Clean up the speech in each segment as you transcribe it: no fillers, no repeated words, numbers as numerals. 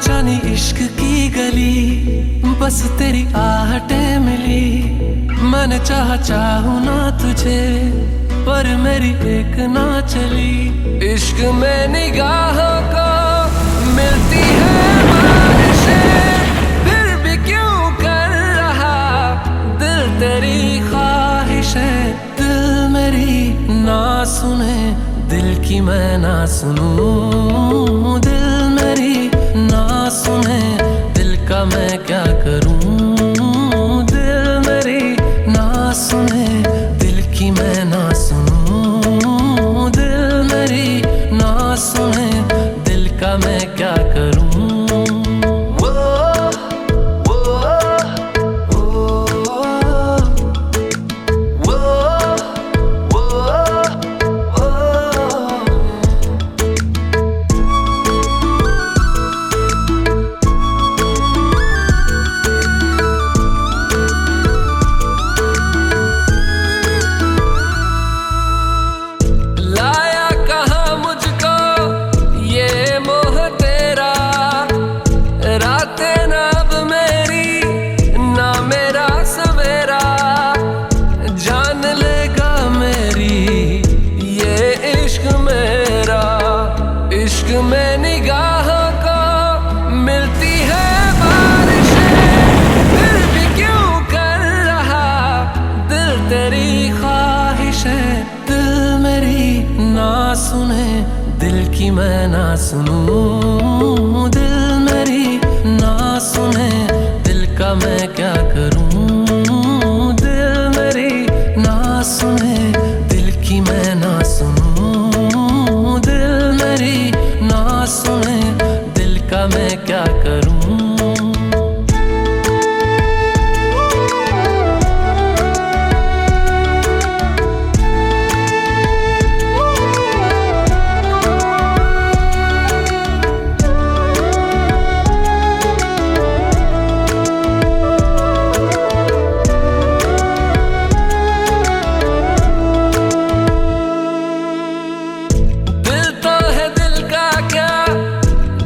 जानी इश्क की गली, बस तेरी आहटें मिली। मैंने चाहूँ ना तुझे, पर मेरी एक ना चली। इश्क में निगाहों को मिलती है बारिशें, फिर भी क्यों कर रहा दिल तेरी ख्वाहिशें। दिल मेरी ना सुने, दिल की मैं ना सुनूं। दिल मेरी ना सुने, दिल का मैं क्या करूं। दिल मेरी ना सुने, दिल की मैं ना सुनूं। दिल मेरी ना सुने, दिल का मैं क्या करूं। इश्क में निगाहों को मिलती है बारिशें, फिर भी क्यों कर रहा दिल तेरी ख्वाहिशें। दिल मेरी ना सुने, दिल की मैं ना सुनूं। दिल मेरी ना सुने, दिल का मैं क्या करूं। दिल मेरी ना सुने, दिल की मैं ना सुनूं। दिल मेरी ना सुने, दिल का मैं क्या करूं।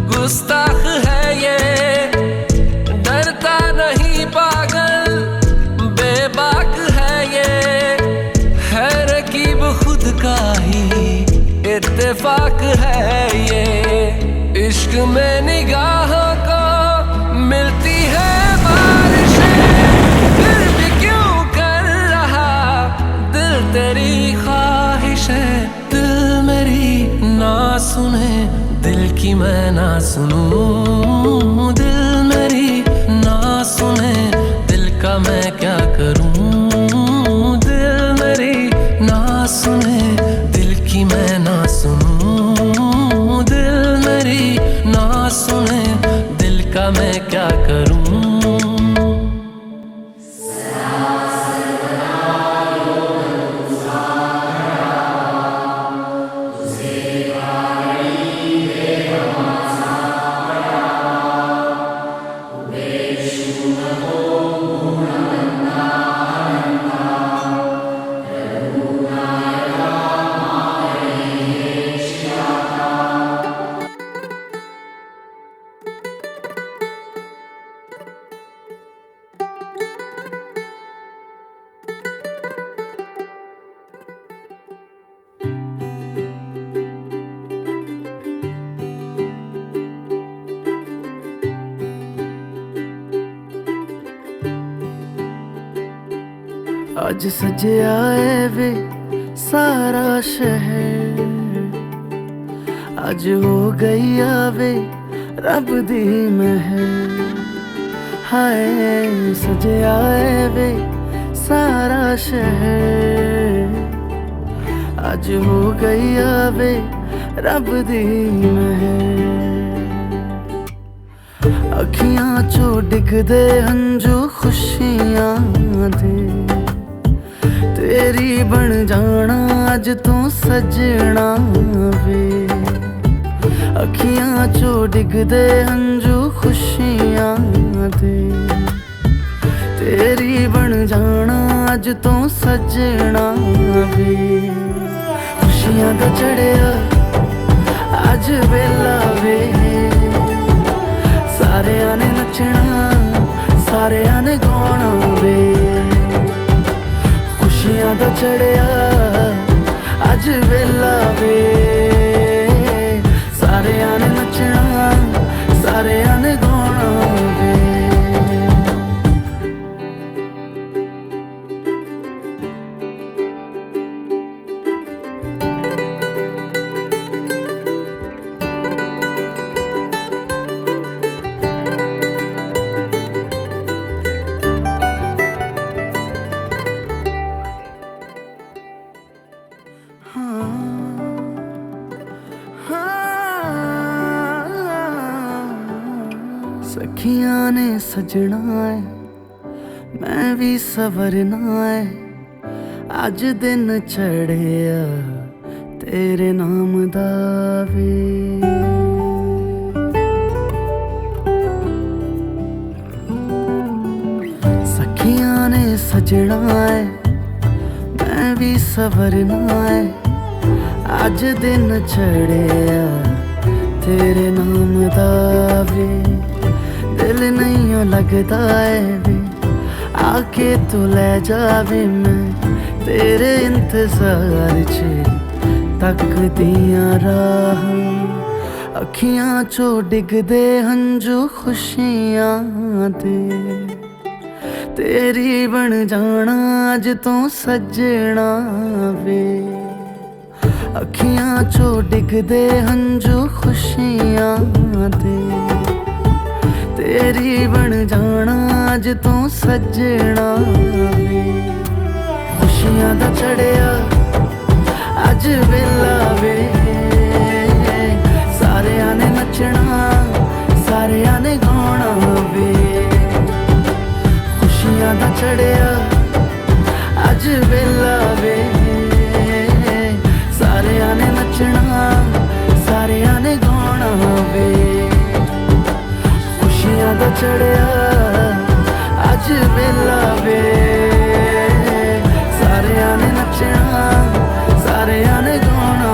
गुस्ताख है ये, डरता नहीं पागल बेबाक है ये। है रकीब खुद का ही इत्तेफाक है ये। इश्क में निगाहों को मिलती है बारिशें, फिर भी क्यों कर रहा दिल तेरी ख्वाहिशें। दिल मेरी ना सुने, दिल की मैं ना सुनूं। दिल मेरी ना सुने, दिल का मैं क्या करूं। दिल मेरी ना सुने, दिल की मैं ना सुनूं। दिल मेरी ना सुने, दिल का मैं क्या करूं। अज सजया है वे सारा शहर, अज हो गई आवे रब दी महर। हाय सजया है वे सारा शहर, अज हो गई आवे रब दी महर। अखियां चो डिगदे हंजू खुशियां दे, तेरी बन जाना अज तू सजना वे। अखियां चो डिगदे हंजू खुशियां दे, तेरी बन जाना अज तू सजना वे। खुशियां दा चढ़िया अज वेला वे, ਸਾਰਿਆਂ ਨੇ ਗਾਉਣਾ ਵੇ। ਖੁਸ਼ੀਆਂ ਦਾ ਚੜਿਆ ਅੱਜ ਵੇਲਾ ਵੇ, ਸਾਰਿਆਂ ਨੇ ਨੱਚਣਾ, ਸਾਰਿਆਂ ਨੇ ਗਾਉਣਾ ਵੇ। सखियां ने सजना है, मैं भी सवरना है, अज दिन चढ़िया तेरे नाम दा वे। सखियां ने सजना है, मैं भी सवरना है, अज दिन चढ़िया तेरे नाम दा वे। दिल नहीं लगता है वे, आके तू ले जावे, मैं तेरे इंतजार च तकदियां राह। अखियां चो डिगदे हंजू खुशियां दे, तेरी बन जाना अज तो सजना वे। अखियां चो डिगदे हंजू खुशियां दे, तेरी बन जाना अज तो सजना वे। खुशियां दा चढ़िया अज वेला वे, सारियां ने नचना, सारियां ने गाना वे। खुशियां दा चढ़िया अज वेला वे, सारियां ने नचना, सारियां ने गाना वे। खुशियां दा चढ़िया अज वेला वे, सारियां ने नचना, सारियां ने गाना।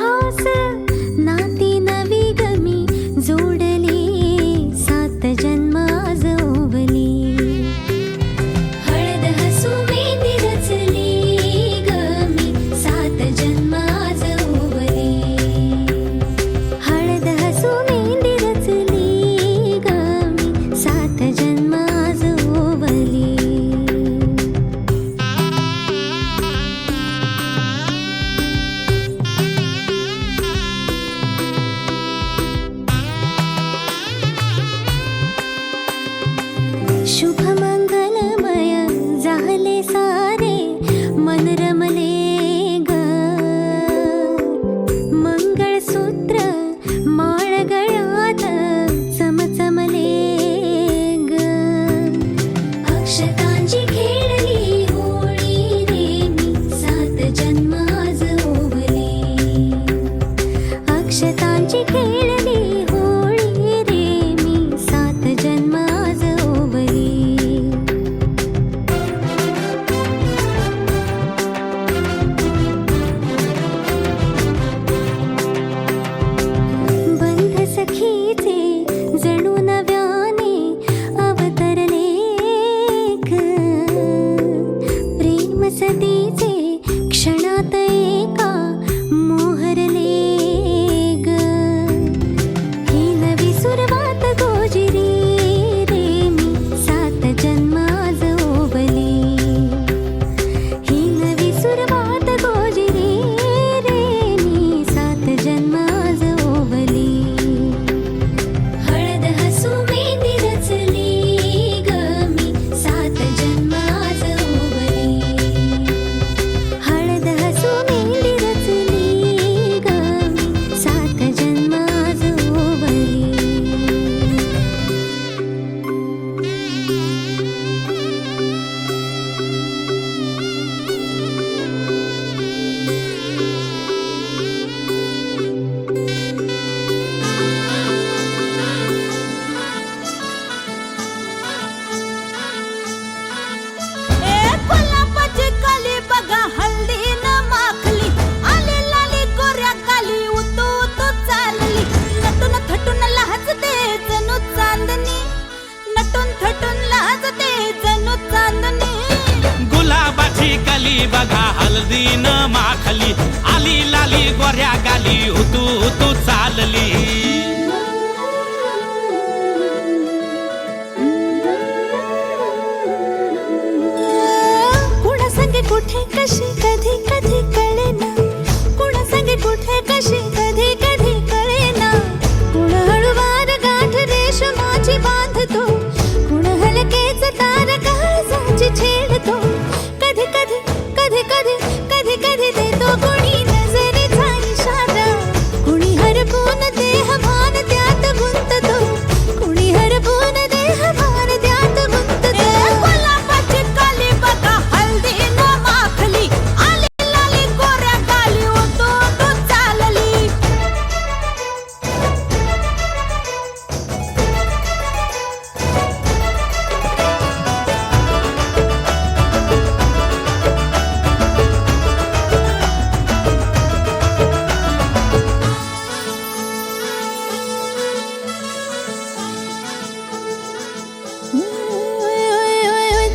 भास नाती नवी गमी जोडली 7 जन्म आज ओवली हळद हसू मेहंदी रचली गमी 7 जन्म आज ओवली हळद हसू मेहंदी रचली गमी 7 जन्म आज ओवली शुभ मंगलमय झाले सारे मन रमले ग मंगळसूत्र माळ गळ्यात चमचमले ग अक्षतांची खेळली होळी रे मी 7 जन्म आज ओवली अक्षतांची खेळली होळी रे मी 7 जन्म आज ओवली बंध सखीचे जणू नव्याने अवतरले ग प्रेम सदीचे क्षणात एका मोहरले ग ही नवी सुरवात गोजिरी रे मी 7 जन्म आज ओवली ही नवी सुरवात गोजिरी रे मी 7 जन्म आज ओवली हळद हसू मेहंदी रचली गमी 7 जन्म आज ओवली हळद हसू मेहंदी रचली गमी 7 जन्म आज ओवली गुलाबाची कली बघा हल्दी न माखली आली लाली गोऱ्या गाली उतू उतू चालली नटून थटून लाजते जणू चांदणी नटून थटून लाजते जणू चांदणी गुलाबाची कली बघा हळदी न माखली आली लाली गोऱ्या गाली उतू उतू चालली कुणा संगे कुठे कशी कधी कधी कळेना कुणा संगे कुठे कशी कधी कधी कळेना कुण हळूवार गाठ रेशमाची बांधतो कुण हलकेच तार काळजाची छेडतो कधी कधी कधी कधी कधी कधी देतो कुणी नजरेचा इशारा कुणी हरपून देह भान त्यात गुंततो कुणी हरपून देह भान त्यात गुंततो गुलाबाची कली बघा हल्दी न माखली आली लाली गोऱ्या गाली उतू उतू चालली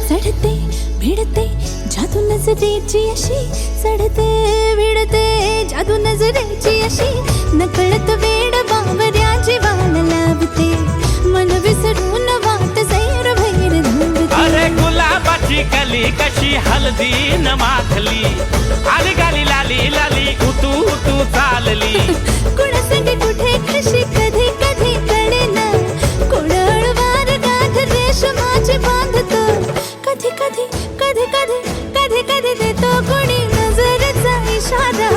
चढते भिडते जादू नजरेची अशी चढते भिडते जादू नजरेची अशी नकळत वेड बावऱ्याची वाल लावते मन विसरून वाट सैर भैर धावते अरे गुलाबाची कली कशी हळदी न माखली आली गाली लाली लाली उतू उतू चालली कुणा संगे कुठे कशी कधी कधी कळेना कुण हळूवार गाठ रेशमाची बांधतो कधी कधी कधी कधी कधी कधी देतो कुणी नजरेचा इशारा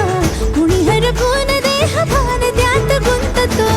कुणी हरपून देह भान त्यात गुंततो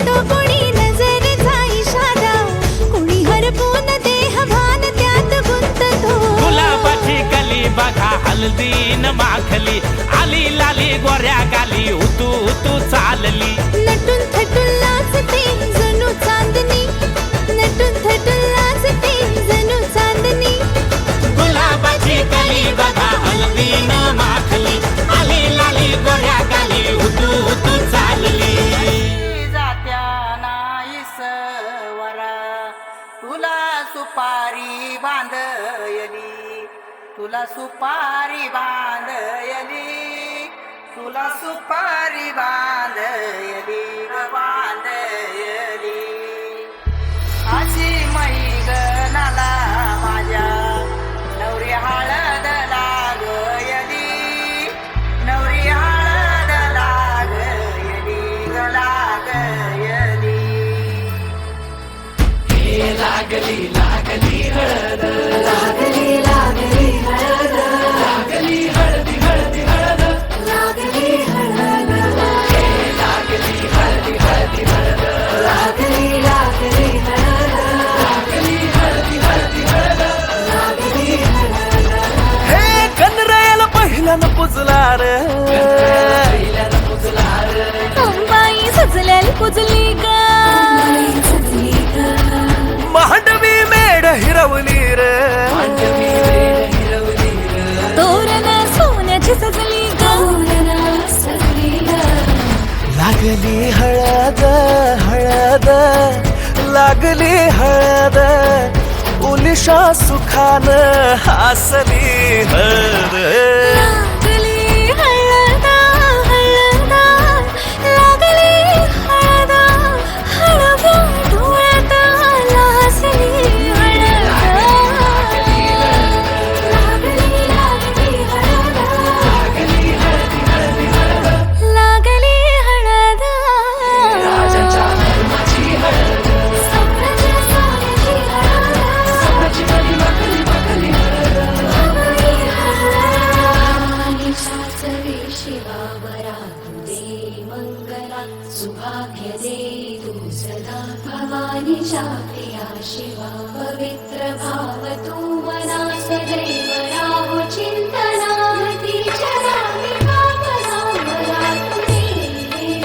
देतो कोणी नजरेचा इशारा, कोणी हरपून देह भान त्यात गुंततो. गुलाबाची कली बघा हल्दीन माखली, आली लाली गोऱ्या गाली उतू उतू चालली. नटून थटून लाजते जणू चांदणी, नटून थटून लाजते जणू चांदणी. गुलाबाची कली बघा हल्दीन माखली, आली लाली गोऱ्या गाली उतू उतू चालली. जात्या नाहीस वरा, तुला सुपारी बांधयली, तुला सुपारी बांधयली, तुला सुपारी बांधयली ग बांधयली. अशी मैगनाला माझ्या नवरी हळद लागयली, नवरी हळद लागयली ग लागयली. लागली लागली हळद, लागली लागली हळद, लागली हळदी हळदी हळद, लागली हळद, लागली हळदी हळदी हळद, लागली लागली हळद, लागली हळदी हळदी हळद, लागली हळद. हे कनरायाला पहिल्यानं पुजला रे, पहिल्यानं पुजला रे. अंबाई सजल्याला पुजली ग, मांडवी मेढ हिरवली रे, मांडवी मेढ हिरवली रे. तोरण सोन्याची सजली ग, सजली ग. लागली हळद हळद, लागली हळद, उलिशा सुखान हसली हळद. लागली हळद हळद, लागली हळद, हळव्या डोळ्यात लाजली हळद. लागली लागली हळद, लागली हळदी हळदी हळद, लागली हळद. राजाच्या धर्माची हळद, सोन्याची सोन्याची हळद, सोन्याची मली मखली मखली हळद. लागली हळद. सासरे शिवावरा दे मंगला, सुभाग्य दे तू सदा. भवानीच्या प्रिया शिवा, पवित्र भाव तू मना. सदैव राहो चिंतना, तिच्या नामी भावना मला तू दे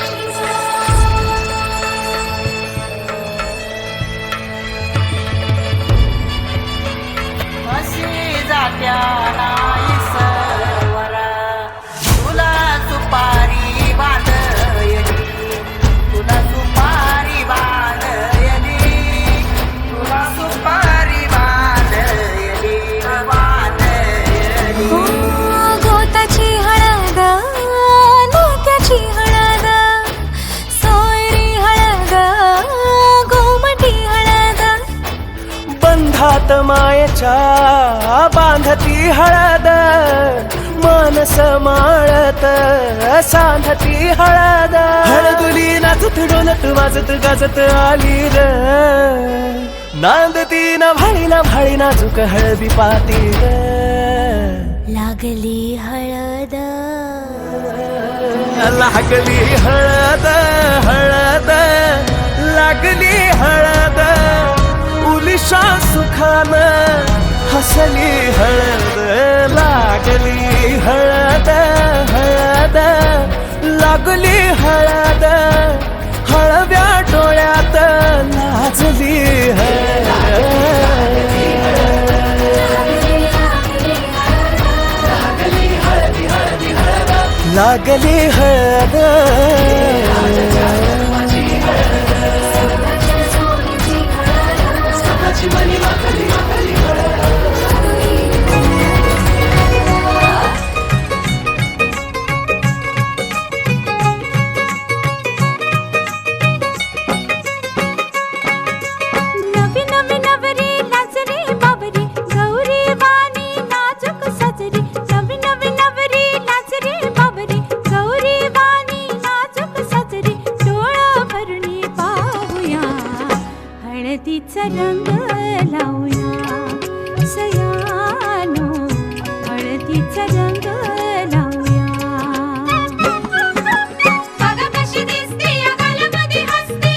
शिवा. अशी जात्या नाहीस वरा, तुला सुपारी बांधयली, तुला सुपारी बांधयली, तुला सुपारी बांधयली ग बांधयली. गोताची हळद, नात्याची हळद, सोयरी हळद, गोमटी हळद. बंधात मायेच्या बांधती हळद, मानस माळत सांधती हळद. हळदुली नाचत डोलत वाजत गाजत आली र, नांदती ना भाळी नाजूक हळदी पाती र. लागली हळद, लागली हळद हळद, लागली हळद, उलिशा सुखान हसली हळद. लागली हळद हळद, लागली हळद, हळव्या डोळ्यात लाजली हळद. लागली हळद. नवी नवी नवरी नाचरी बाबरी, गौरी वाणी नाजूक सजरी. नवी नवी नवरी नाचरी बाबरी, गौरी वाणी नाजूक सजरी. डोळं भरणी पाहूया, हळदीचा रंग लावूया. सयानो हळदीचा रंग लावूया. बघा कशी दिसते या गालामध्ये हसते,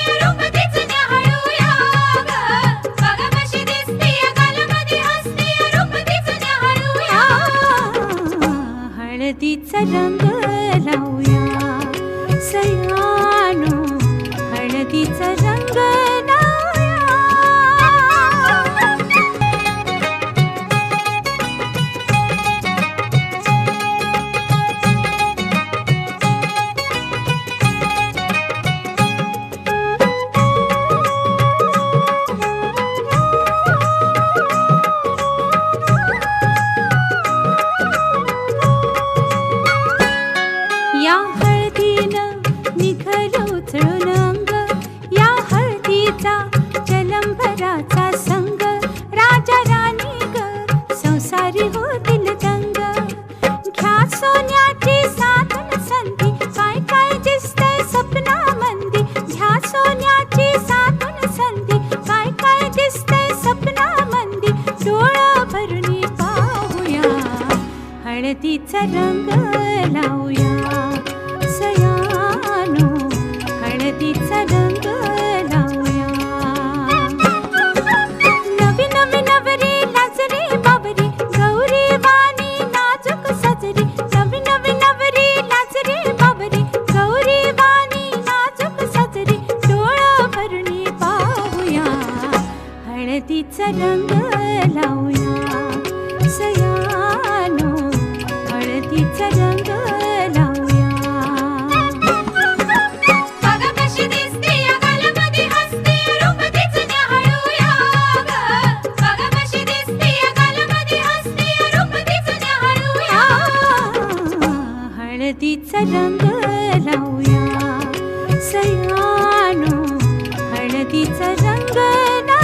हळदीचा रंग लावूया सयानो, हळदीचा रंग लावूया. नवी नवी नवरी लाजरी बाबरी, गौरी वाणी नाजूक साजरी. नवी नवी नवरी लाजरी बाबरी, गौरी वाणी नाजूक साजरी. डोळं भरणी पाहूया, हळदीचा रंग लावूया सयानो, हळदीचा रंग लावूया. बघा कशी दिसते या गालामध्ये हसते, रूप तिचं न्याहाळूया ग. बघा कशी दिसते या गालामध्ये हसते, रूप तिचं न्याहाळूया. हळदीचा रंग लावूया सयानो, हळदीचा रंग लावूया.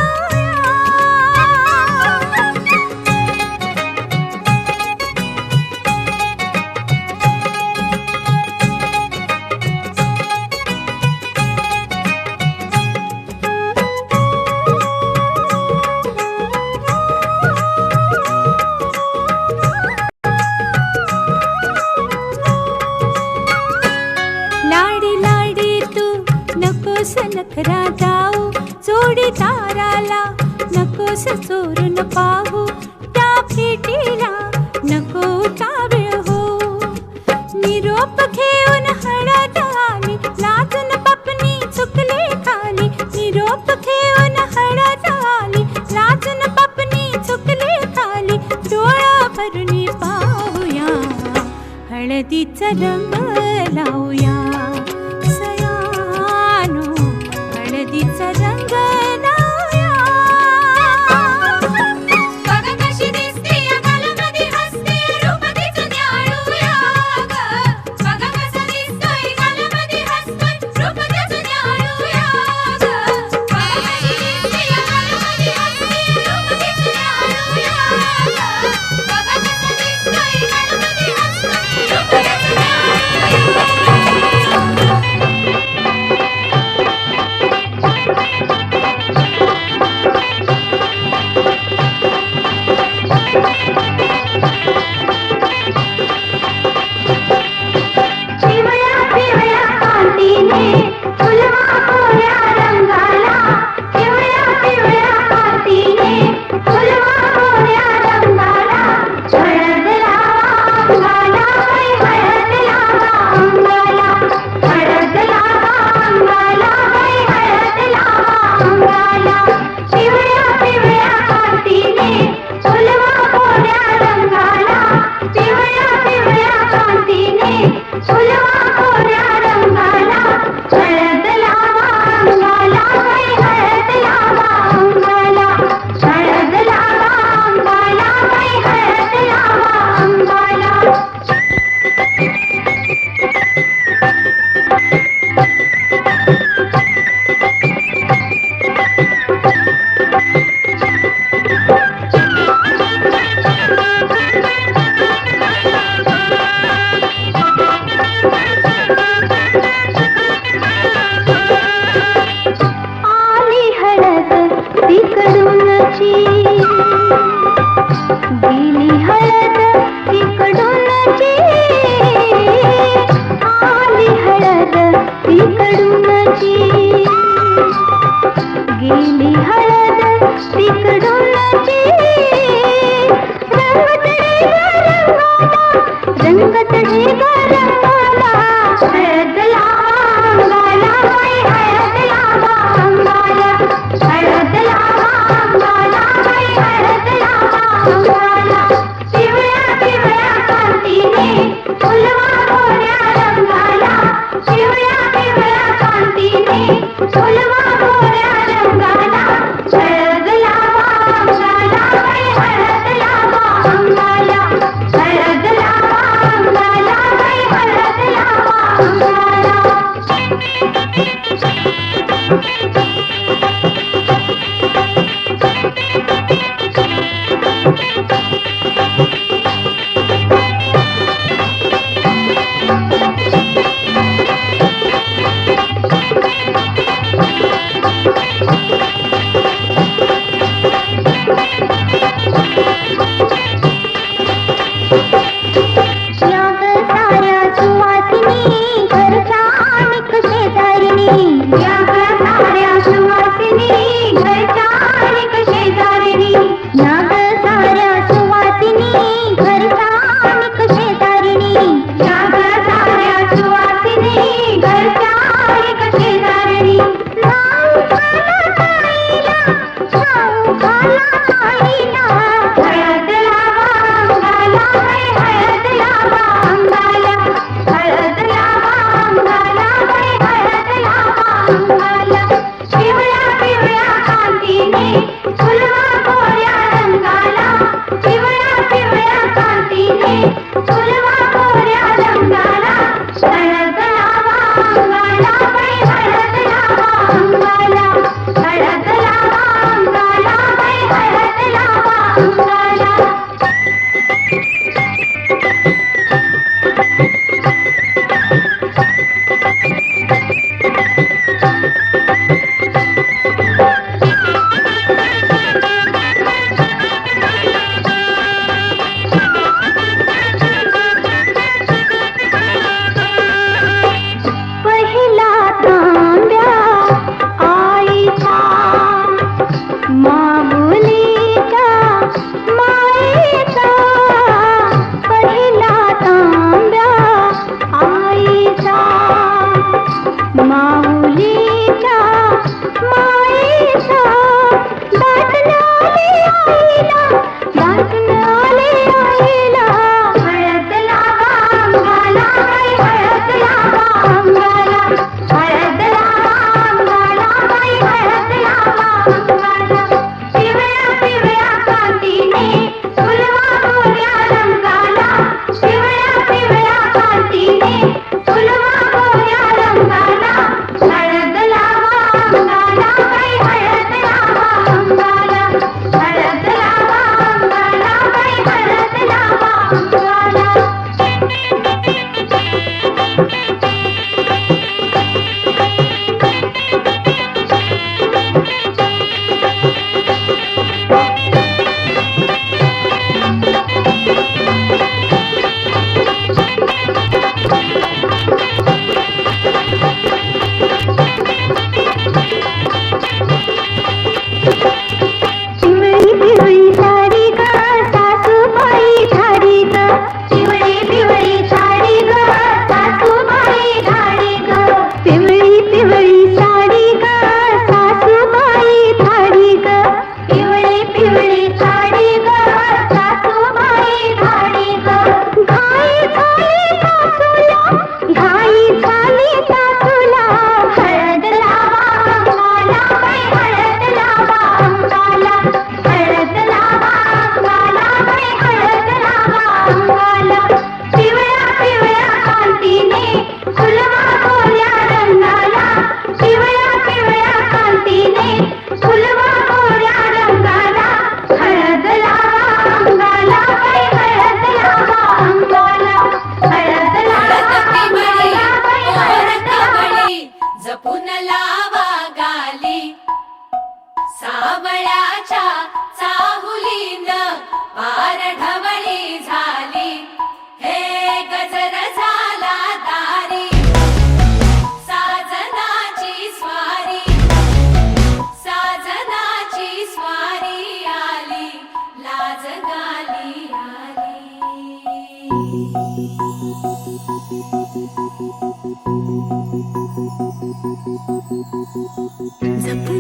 लाडी लाडी तू नकोस नखरा जाऊ, जोडीदाराला नकोस चोरून पाहू. त्या भेटीला नको उतावीळ हो, निरोप घेऊन हळद आली, लाजून पपनी चुकली खाली. निरोप घेऊन हळद आली, लाजून पपनी चुकली खाली. डोळा भरणी पाहूया, हळदीचा रंग लावूया सयानो, हळदीचा रंग लावूया. बघा कशी दिसते या गालामध्ये हसते, रूप तिचं न्याहाळूया ग. बघा कसा दिसतोय गालामध्ये हसतोय, रूप तिचं न्याहाळूया ग. बघा कशी दिसते या गालामध्ये हसते, रूप तिचं न्याहाळूया ग. बघा कसा दिसतोय गालामध्ये हसतोय, रूप तिचं पिवळ्या पिवळ्या कांतीने फुलवा कोऱ्या रंगाला. पिवळ्या पिवळ्या कांतीने फुलवा कोऱ्या रंगाला. हळद लावा अंगाला, बाई हळद लावा अंगाला. हळद लावा अंगाला, बाई हळद लावा अंगाला. पिवळ्या पिवळ्या कांतीने फुलवा कोऱ्या रंगाला. पिवळ्या पिवळ्या कांतीने फुलवा कोऱ्या रंगाला. हळद लावा अंगाला, बाई हळद लावा अंगाला. हळद लावा अंगाला, बाई हळद लावा अंगाला. आली हळद तिकडूनची, गेली हळद तिकडूनची. आली हळद तिकडूनची, गेली हळद तिकडूनची. रंग चढे ग रंगाला, हळद लावा अंगाला, बाई हळद लावा अंगाला. हळद लावा अंगाला, बाई हळद लावा अंगाला. पिवळ्या पिवळ्या कांतीने फुलवा कोऱ्या रंगाला. पिवळ्या पिवळ्या कांतीने फुलवा कोऱ्या रंगाला. हळद लावा अंगाला, बाई हळद लावा अंगाला. हळद लावा अंगाला, बाई हळद लावा अंगाला.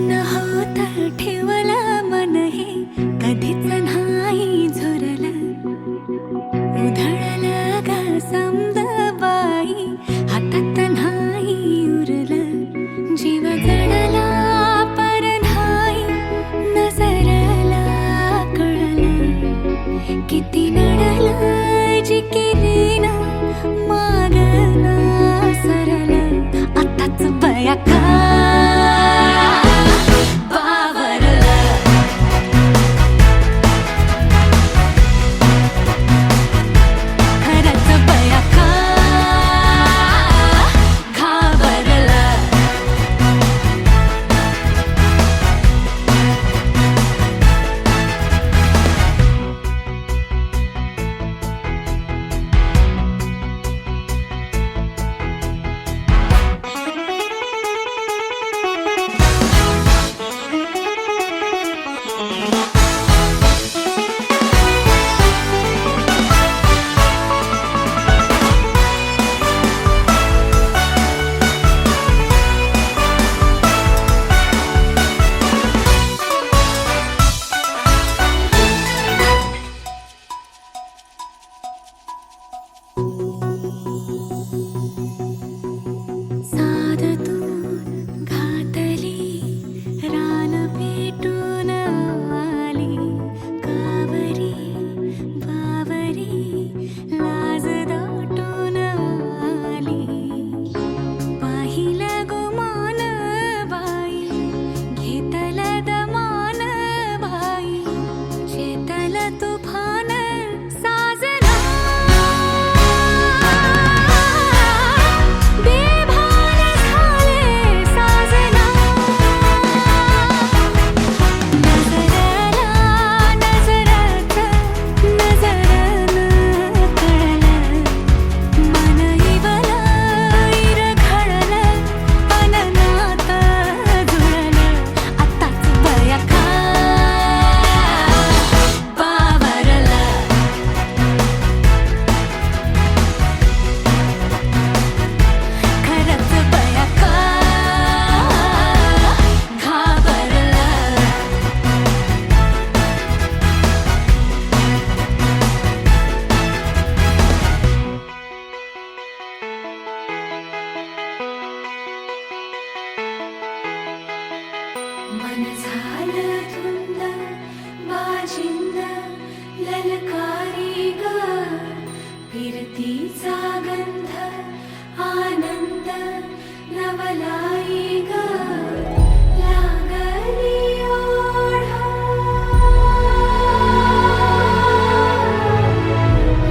न होता ठेवलं मन हे कधीच नाही झुरलं उधळलं ग समद बाई हातात नाही उरलं जीव जडला पर नाही नजरला कळलं किती नडलं जी केली ना मागना सरलं आताच बया का मन झालं धुंद बाजिंद ललकारी ग फिरतीचा गंध आनंद नवलाई ग लागली ओढा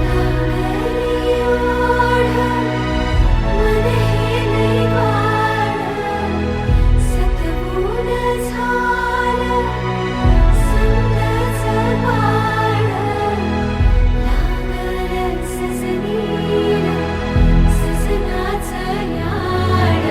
लागली ओढा मन हे लई वाढ सतबूड झालं समजाचं बाळ लागलं सजनीला सजनाचं याड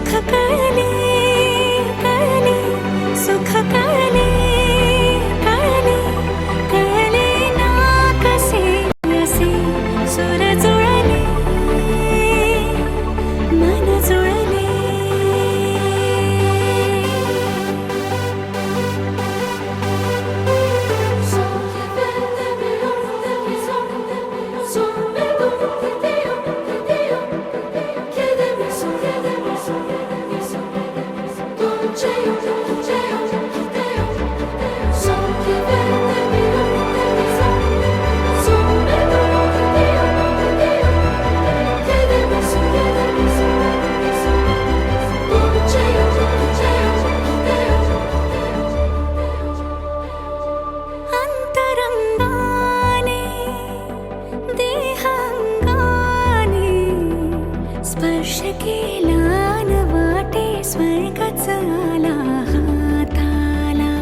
सुख कळले कळले सुख कळले कळले कळले ना कसे असे सुर जुळले मन जुळले अंतरंगाने देहांगाने स्पर्श केला न वाटे स्वर्गच आला हाताला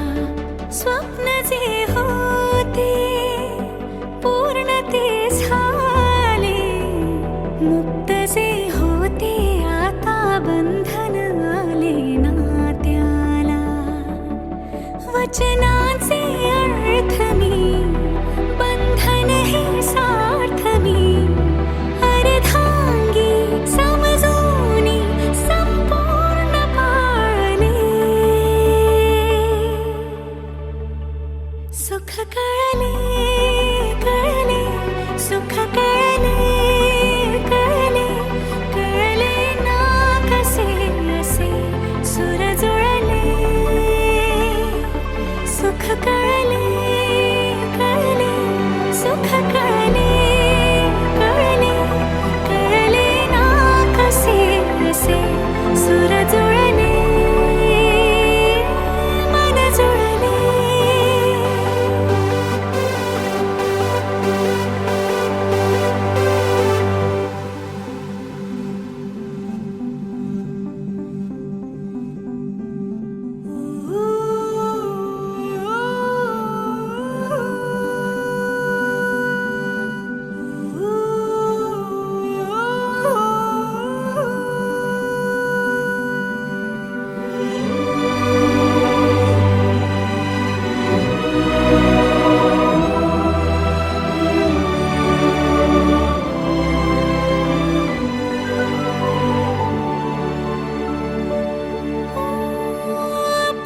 स्वप्न जे होते पूर्ण ते झाले मुक्त जे होते आता बंधन आले नात्याला वचनाचे अर्थ मी बंधन हे सार्थ मी अर्धांगी समजूनी संपूर्ण पाळले सुख कळले कळले सुख कळले कळले कळले ना कसे असे सुर जुळले सुख कळले कळले सुख कळले कळले कळले ना कसे असे सुर जुळले मन जुळले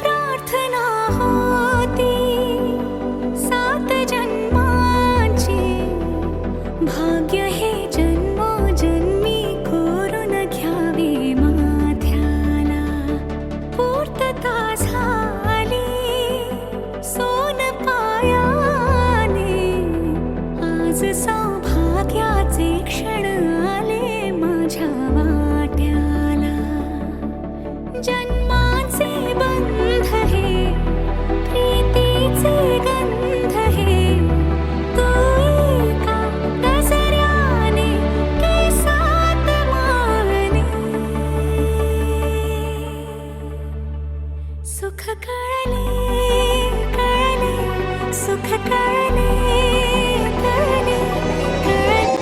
प्रार्थना होती 7 जन्मांची भाग्य हे जन्मोजन्मी कोरून घ्यावे माथ्याला पूर्तता झाली सोन पायाने आज सौभाग्याचे क्षण आले माझ्या वाट्याला जन्माचे बंध हे प्रीतीचे गंध हे तू एका नजऱ्याने केसात माळणे सुख कळले कळले सुख कळले कळले कळले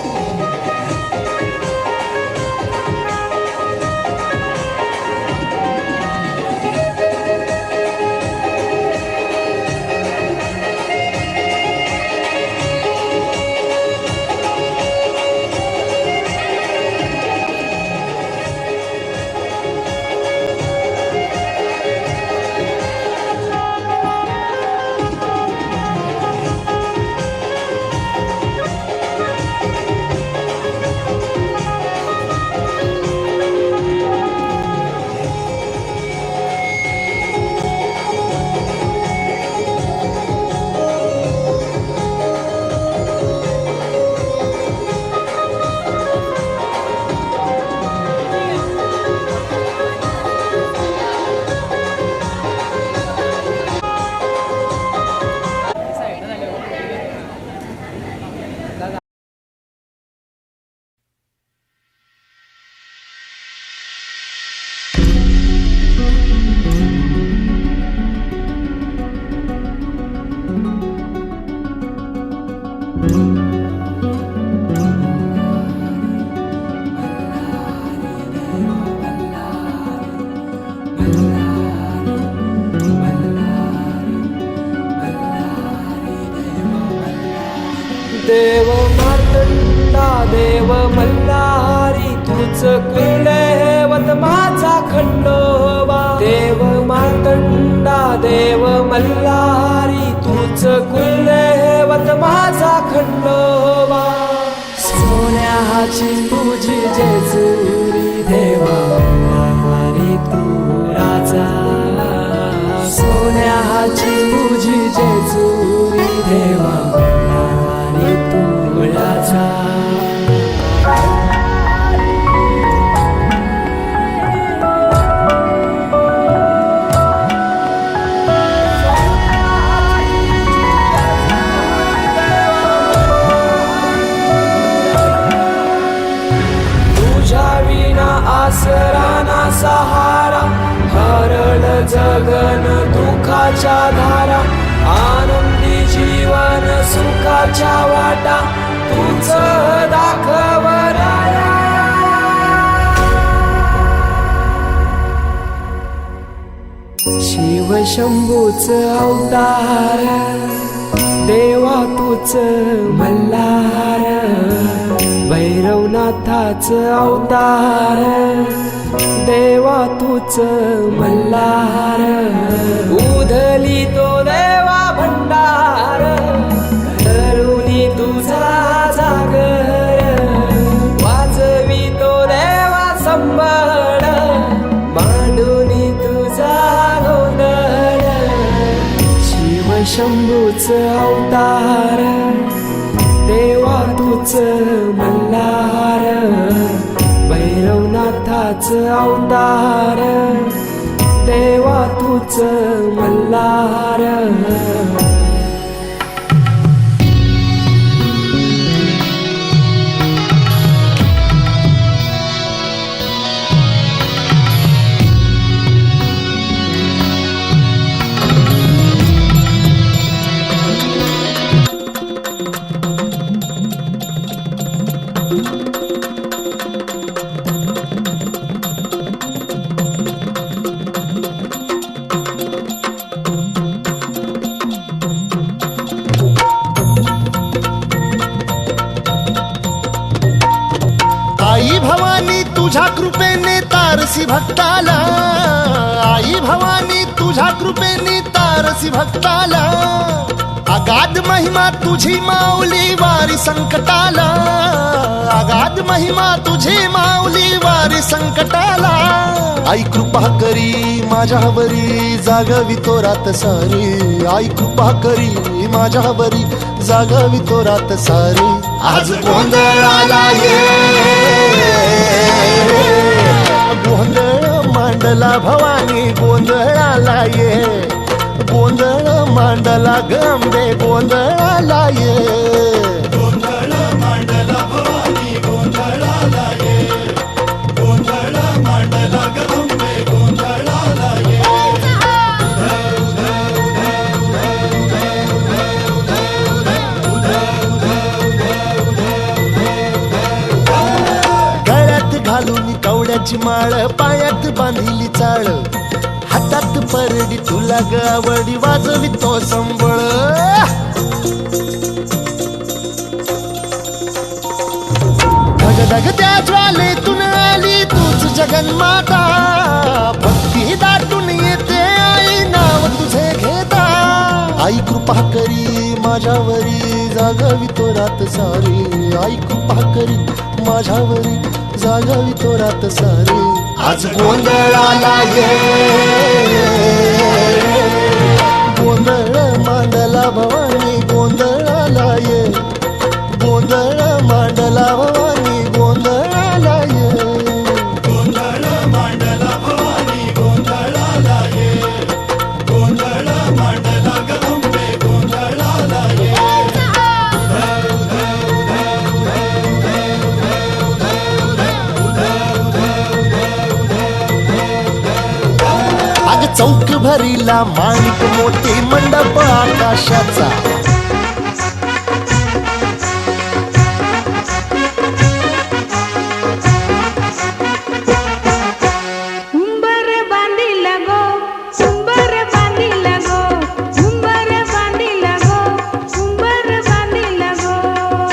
देव मार्तंडा देव मल्हारी तूच कुलदैवत माझा खंडोबा देव मार्तंडा देव मल्हारी तूच कुलदैवत माझा खंडोबा सोन्याची तुझी जेजुरी देवा रे तू राजा सोन्याची तुझी जेजुरी देवा रे तू राजा आसरा ना सहारा हरळ जगन दुःखाच्या धारा आनंदी जीवन सुखाच्या वाटा तुझ दाखव राया शिव शंभूच अवतार देवा तूच मल्हार भैरवनाथाच अवतार देवा तूच मल्हार उधली तो देवा भंडार धरुनी तुझा जागर वाजवी तो देवा संबळ मांडुनी तुझा गोंधळ शिव शंभूच अवतार देवा तूच मल्हार भैरवनाथाच अवतार देवा तूच मल्हार आई भवानी तुझ्या कृपेने तारसी भक्ताला आई भवानी तुझ्या कृपेने तारसी भक्ताला अगाध महिमा तुझी माऊली वारी संकटाला अगाध महिमा तुझी माऊली वारी संकटाला आई कृपा करी माझ्यावरी जागवी तो रात सारी आई कृपा करी माझ्यावरी जागवी तो रात सारी आज गोंधळाला ये गोंधळ मांडला भवानी गोंधळाला ये गोंधळ मांडला गंबे गोंधळाला ये गोंधळ मांडला भवानी गोंधळाला ये गोंधळ मांडला गंबे गोंधळाला ये गळ्यात घालून कवड्याची माळ पायात बांधिली चाळ हातात परडी तुला गावडी वाजवी तो संबळ धगधग त्या ज्वालेतून आली तूच जगन्माता भक्ती दाटून येते आई नाव तुझे घेता आई कृपा करी माझ्यावरी जागवी तो रात सारी आई कृपा करी माझ्यावरी जागवी तो रात सारी आज गोंधळाला ये गोंधळ मांडला भवानी गोंधळाला ये गोंधळ मांडला भवानी गोंधळाला ये गोंधळ मांडला भवानी गोंधळाला ये गोंधळ मांडला गंबे गोंधळाला ये चौक भरीला माणिक मोती मंडप आकाशाचा उंबर बांधिला गो उंबर बांधिला गो उंबर बांधिला गो उंबर बांधिला गो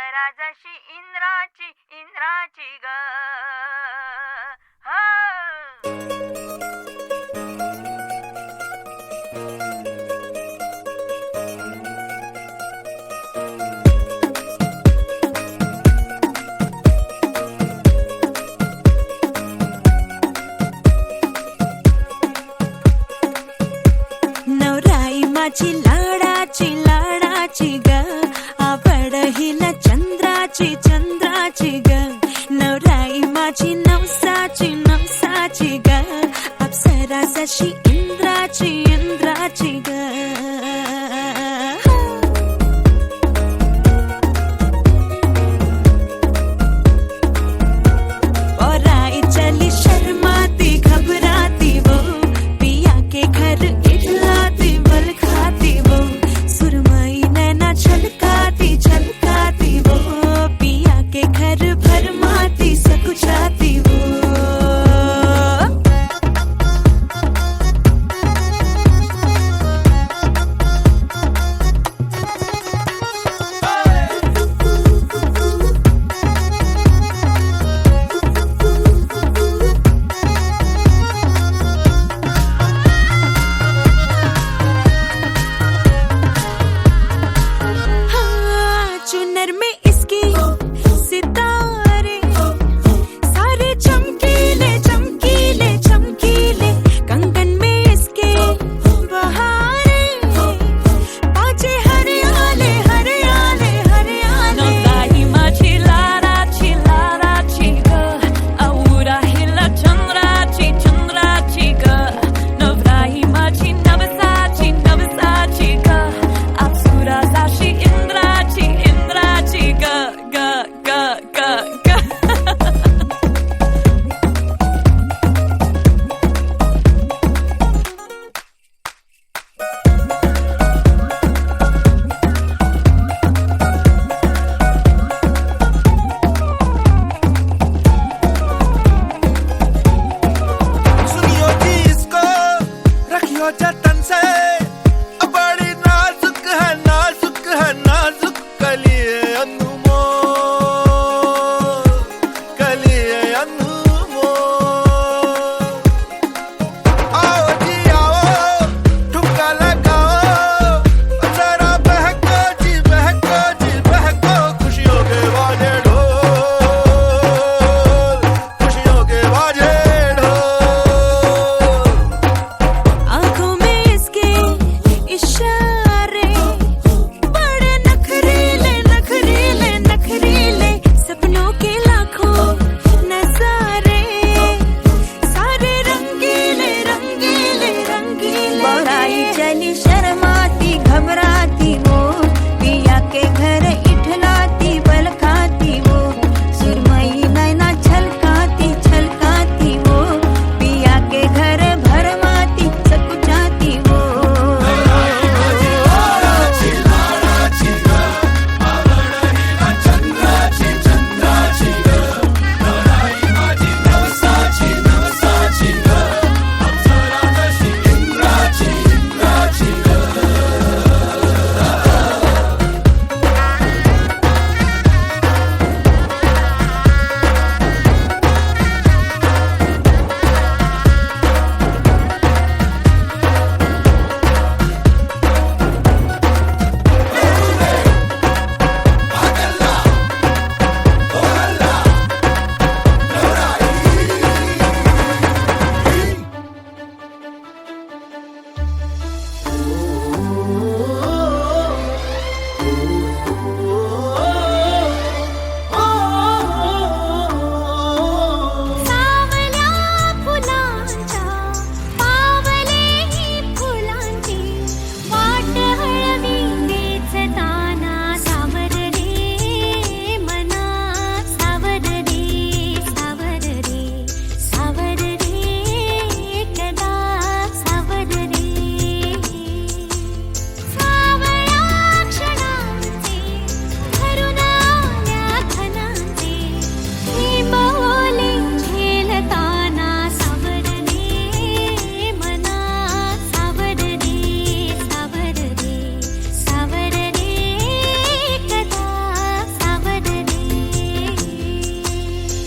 अप्सरा जशी इंद्राची इंद्राची ग हा. नवराई माझी लाडाची लाडाची ग आवड हिला चंद्राची चंद्राची ग नवराई माझी नवसाची नवसाची ग अप्सरा जशी इंद्राची इंद्राची ग और आई चली शर्माती घबराती वो पिया के घर इठलाती बल खाती वो सुरमई नैना छलकाती छलकाती वो पिया के घर भरमाती सकुचाती वो चुनर में इसकी सितारे सारे चमकीले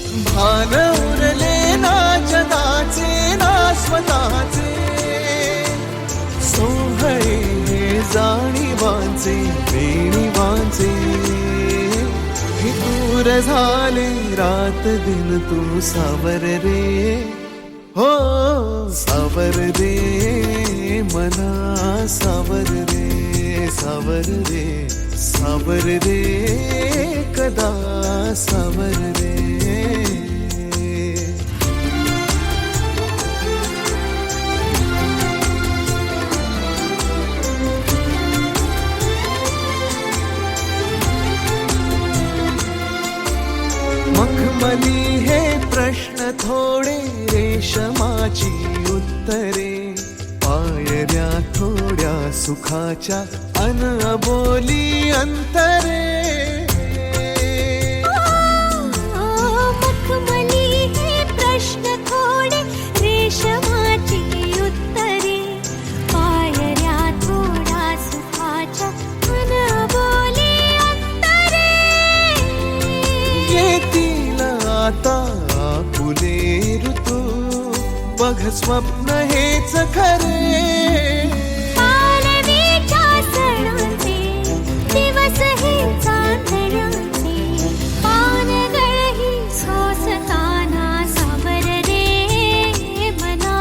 भान उरले ना जगाचे ना स्वतःचे सोहळे जाणीवांचे बेणीवांचे हे दूर झाले रात दिन तू सावर रे हो सावर रे मना सावर रे सावर रे सावर रे कदा सावर रे मखमली हे प्रश्न थोडे रेशमाची उत्तरे पायऱ्या थोड्या सुखाच्या अन अबोली अंतरे मखमली हे प्रश्न थोडे रेशमाची उत्तरे पायऱ्या थोडा सुखाच्या अनबोली अंतरे येतील आता फुले ऋतू बघ स्वप्न हेच खरे पालवीच्या सणाचे दिवस हे चांदण्याचे पानगळही सोसताना सावर रे मना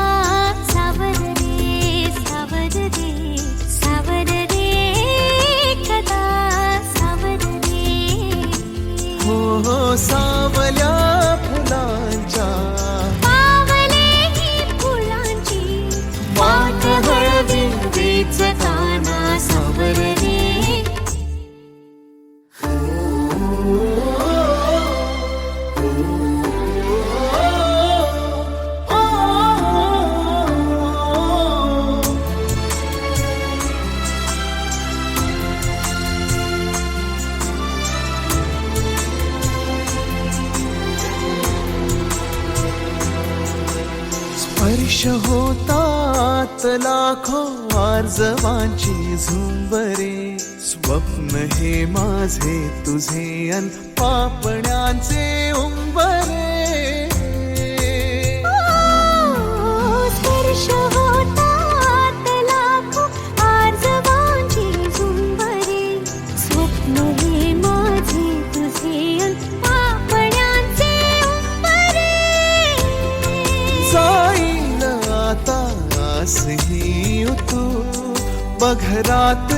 सावर रे सावर रे सावर रे कदा सावर रे हो हो सावल्या फुलांच्या वाट हळवी वेचताना सावर रे स्पर्श होतात लाखो आर्जवांची झुंबरे स्वप्न हे माझे तुझे अन पापण्यांचे उंबरे स्पर्श होतात लाखो आर्जवांची झुंबरे स्वप्न हे माझे तुझे अन पापण्यांचे उंबरे जाईल आता असही तू बघ रात